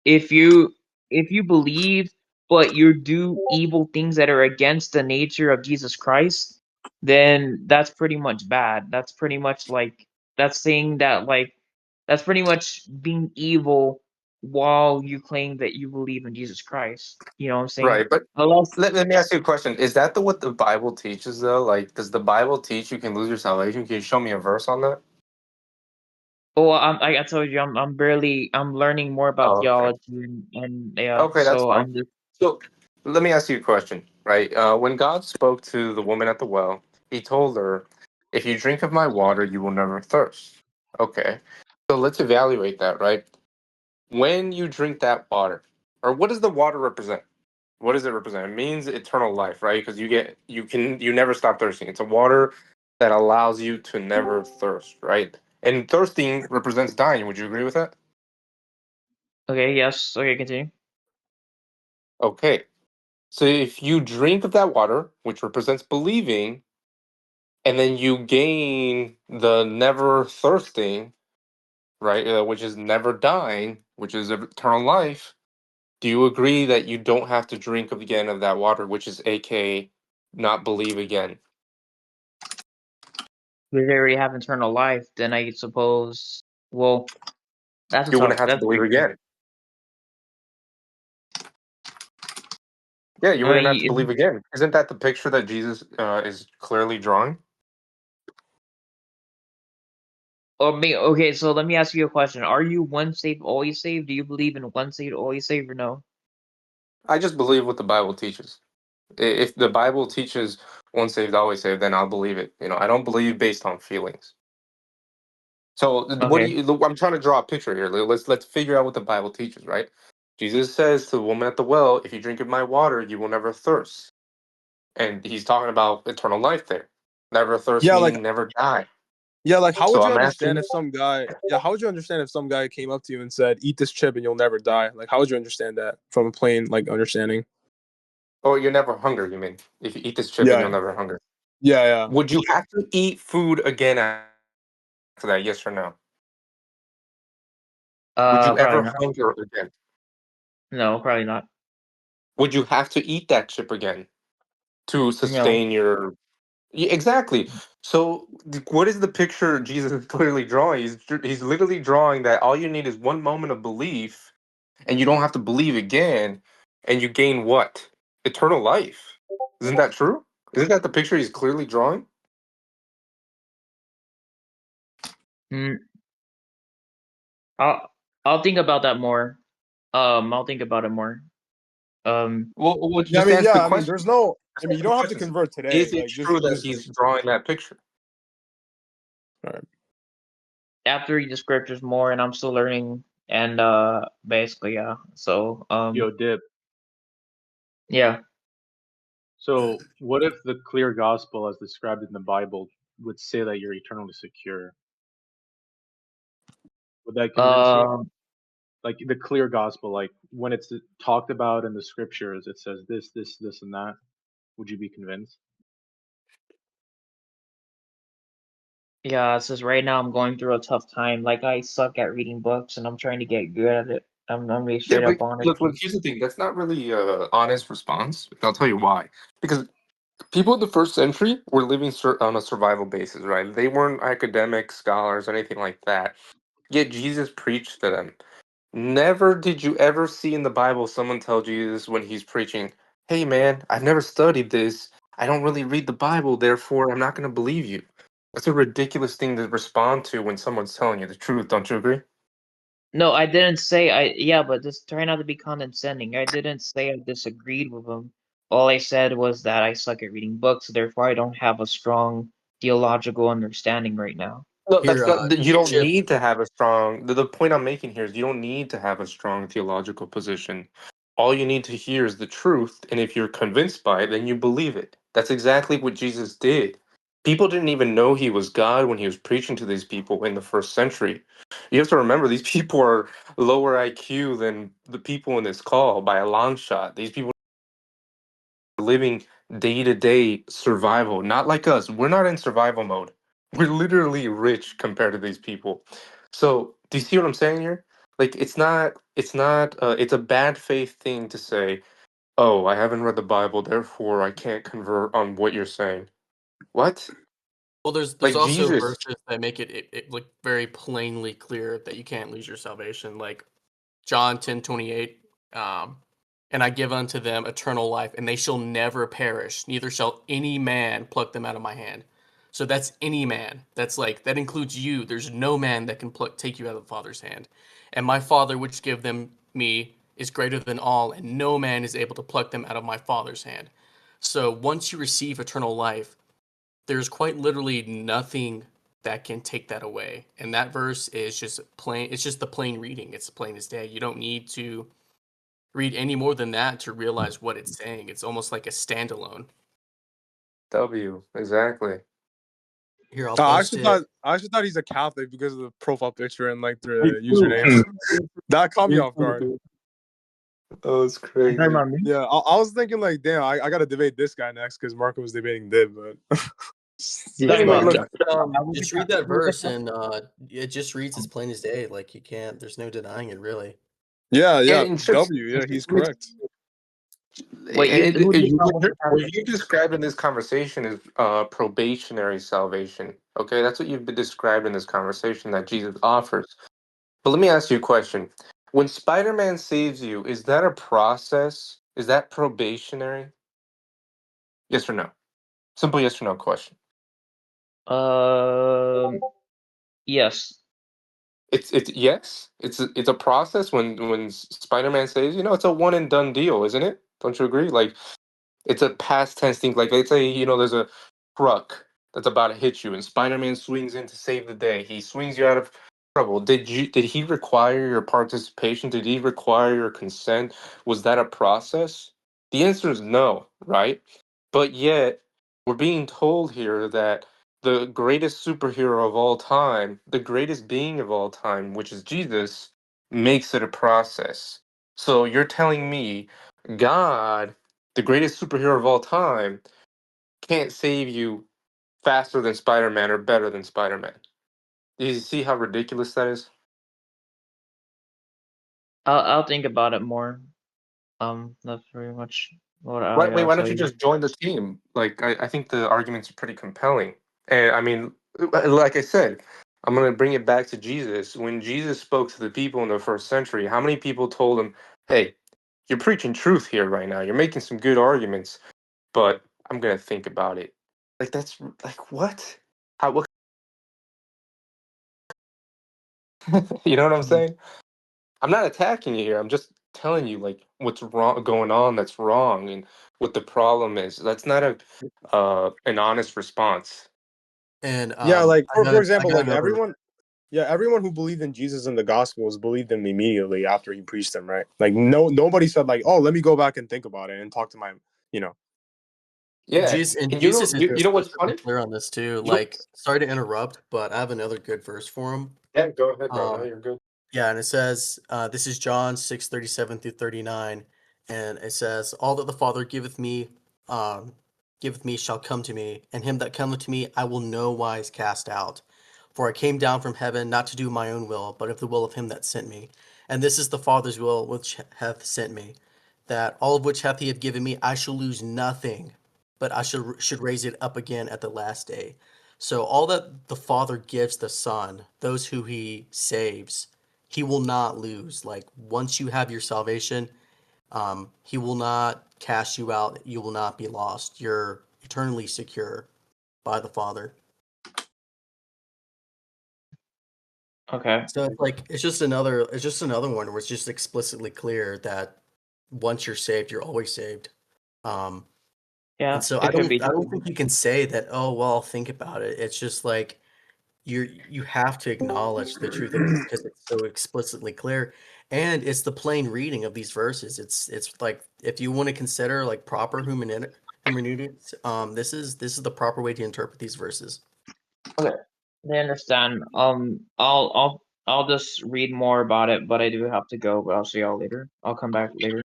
if you believe but you do evil things that are against the nature of Jesus Christ, then that's pretty much bad. That's pretty much like that's saying that like that's pretty much being evil while you claim that you believe in Jesus Christ. You know what I'm saying? Right, but Unless let me ask you a question. Is that what the Bible teaches though? Like, does the Bible teach you can lose your salvation? Can you show me a verse on that? well, I told you I'm learning more about Oh, okay. theology and yeah, Okay, that's so fine. I'm just So let me ask you a question, right? When God spoke to the woman at the well, he told her, if you drink of my water, you will never thirst. Okay. So let's evaluate that, right? When you drink that water, or what does the water represent? What does it represent? It means eternal life, right? Because you never stop thirsting. It's a water that allows you to never thirst, right? And thirsting represents dying. Would you agree with that? okay. Yes, okay, continue. Okay. So if you drink of that water, which represents believing, and then you gain the never thirsting, right, which is never dying, which is eternal life, do you agree that you don't have to drink again of that water, which is aka not believe again? If they already have eternal life, then I suppose. Well, that's a You tough. wouldn't have to That's believe tricky. again. Yeah, you Uh, wouldn't have to y- believe again. Isn't that the picture that Jesus is clearly drawing? or me. Okay, so let me ask you a question. Are you once saved, always saved? Do you believe in once saved, always saved, or no? I just believe what the Bible teaches. If the Bible teaches once saved, always saved, then I'll believe it. I don't believe based on feelings. So what do Okay. you? I'm trying to draw a picture here. Let's figure out what the Bible teaches, right? Jesus says to the woman at the well, "If you drink of my water, you will never thirst." And he's talking about eternal life there. Never thirst Yeah, like meaning never die. yeah, like how So would you I'm understand asking, if some guy yeah, how would you understand if some guy came up to you and said, "Eat this chip and you'll never die"? Like how would you understand that from a plain like understanding? oh, you're never hungry. You mean if you eat this chip and you'll Yeah. never hunger? Yeah, yeah. Would you have to eat food again after that? Yes or no? Would you Probably ever not. hunger again? No, probably not. Would you have to eat that chip again to No. sustain your? Yeah, exactly. So, what is the picture Jesus is clearly drawing? He's literally drawing that all you need is one moment of belief, and you don't have to believe again, and you gain what? Eternal life. Isn't that true? Isn't that the picture he's clearly drawing? Mm, I'll I'll think about that more. I'll think about it more. Um, Well, Yeah, I just mean, answer the yeah, I mean, question. there's no I Just mean, you answer the don't have to question. convert today. Is it Like true that just he's drawing that picture? all right. after read the scriptures more, and I'm still learning, and basically, yeah. So, Yo, Dip. yeah. So, what if the clear gospel, as described in the Bible, would say that you're eternally secure? Would that convince you? Um, Like the clear gospel, like when it's talked about in the scriptures, it says this, this, this, and that. Would you be convinced? yeah. It's just right now I'm going through a tough time. Like I suck at reading books, and I'm trying to get good at it. I'm being Yeah, straight but up honest. look. Here's the thing. That's not really a honest response. I'll tell you why. Because people in the first century were living on a survival basis, right? They weren't academic scholars or anything like that. Yet Jesus preached to them. Never did you ever see in the Bible someone tell Jesus when he's preaching, "Hey, man, I've never studied this. I don't really read the Bible, therefore I'm not going to believe you." That's a ridiculous thing to respond to when someone's telling you the truth. Don't you agree? No, I didn't say I. Yeah, but just try not to be condescending. I didn't say I disagreed with him. All I said was that I suck at reading books, therefore I don't have a strong theological understanding right now. No, Here, that's not. You here, don't Chip. need to have a strong. The point I'm making here is you don't need to have a strong theological position. All you need to hear is the truth, and if you're convinced by it, then you believe it. That's exactly what Jesus did. People didn't even know he was God when he was preaching to these people in the first century. You have to remember these people are lower IQ than the people in this call by a long shot. These people living day to day survival, not like us. We're not in survival mode. We're literally rich compared to these people. So, do you see what I'm saying here? Like it's a bad faith thing to say, "Oh, I haven't read the Bible, therefore I can't convert on what you're saying." What? Well, there's Like also Jesus. verses that make it like very plainly clear that you can't lose your salvation, like John 10:28. And I give unto them eternal life, and they shall never perish, neither shall any man pluck them out of my hand. So that's any man. That's like that includes you. There's no man that can take you out of the Father's hand. And my Father, which give them me, is greater than all, and no man is able to pluck them out of my Father's hand. So once you receive eternal life, there's quite literally nothing that can take that away. And that verse is just plain. It's just the plain reading. It's plain as day. You don't need to read any more than that to realize what it's saying. It's almost like a standalone. W, exactly. Here, I'll I post actually it. thought he's a Catholic because of the profile picture and like Me the too. username. That caught me Me off too, guard. dude. Oh, it's You talking crazy. about me? Yeah, I was thinking like, damn, I gotta debate this guy next because Marco was debating Dib, but You that's talking Look, not about me. look, me? I was Just a read that I was a verse, and it just reads as plain as day. Like you can't. There's no denying it, really. Yeah, and Chips, W. Yeah, he's and correct. Wait, who do you call was a what Catholic? you described in this conversation is probationary salvation. Okay, that's what you've been described in this conversation that Jesus offers. But let me ask you a question. When Spider-Man saves you, is that a process? Is that probationary? Yes or no? Simple yes or no question. Um, yes. It's yes. It's a process when Spider-Man saves you. No, it's a one and done deal, isn't it? Don't you agree? Like it's a past tense thing. Like let's say there's a truck that's about to hit you, and Spider-Man swings in to save the day. He swings you out of trouble. Did he require your participation? Did he require your consent? Was that a process? The answer is no, right? But yet we're being told here that the greatest superhero of all time, the greatest being of all time, which is Jesus, makes it a process. So you're telling me God, the greatest superhero of all time, can't save you faster than Spider-Man or better than Spider-Man. Do you see how ridiculous that is? I'll think about it more. That's pretty much what I Wait, gotta why don't tell you you. just join the team? Like, I think the arguments are pretty compelling. And I mean, like I said, I'm going to bring it back to Jesus. When Jesus spoke to the people in the first century, how many people told him, hey, you're preaching truth here right now. You're making some good arguments, but I'm going to think about it. Like, that's like, what? What? You know what I'm Mhm. saying? I'm not attacking you here. I'm just telling you like what's wrong going on that's wrong and what the problem is. That's not a an honest response. And Yeah, like for I example, got like another. everyone who believed in Jesus and the Gospels believed him immediately after he preached them, right? Like nobody said like, oh, let me go back and think about it and talk to my, you know. Yeah. And And you know Jesus is you know what's explicitly funny? clear on this too. You know, Like, sorry to interrupt, but I have another good verse for him. yeah, go ahead, bro. No, Um, you're good. Yeah, and it says, this is John 6:37 through 39, and it says, all that the Father um, giveth me shall come to me, and him that cometh to me I will no wise cast out. For I came down from heaven not to do my own will, but of the will of him that sent me. And this is the Father's will which hath sent me, that all of which hath he have given me, I shall lose nothing, but I should raise it up again at the last day. So all that the Father gives the Son, those who he saves, he will not lose. Like once you have your salvation, he will not cast you out. You will not be lost. You're eternally secure by the Father. Okay. So it's just another one where it's just explicitly clear that once you're saved, you're always saved. Um, and Yeah, so it could be I don't true. think you can say that, oh well, I'll think about it. It's just like you have to acknowledge the truth of this because it's so explicitly clear, and it's the plain reading of these verses. It's like if you want to consider like proper hermeneutics, this is the proper way to interpret these verses. Okay, I understand. I'll just read more about it, but I do have to go. But I'll see y'all later. I'll come back later.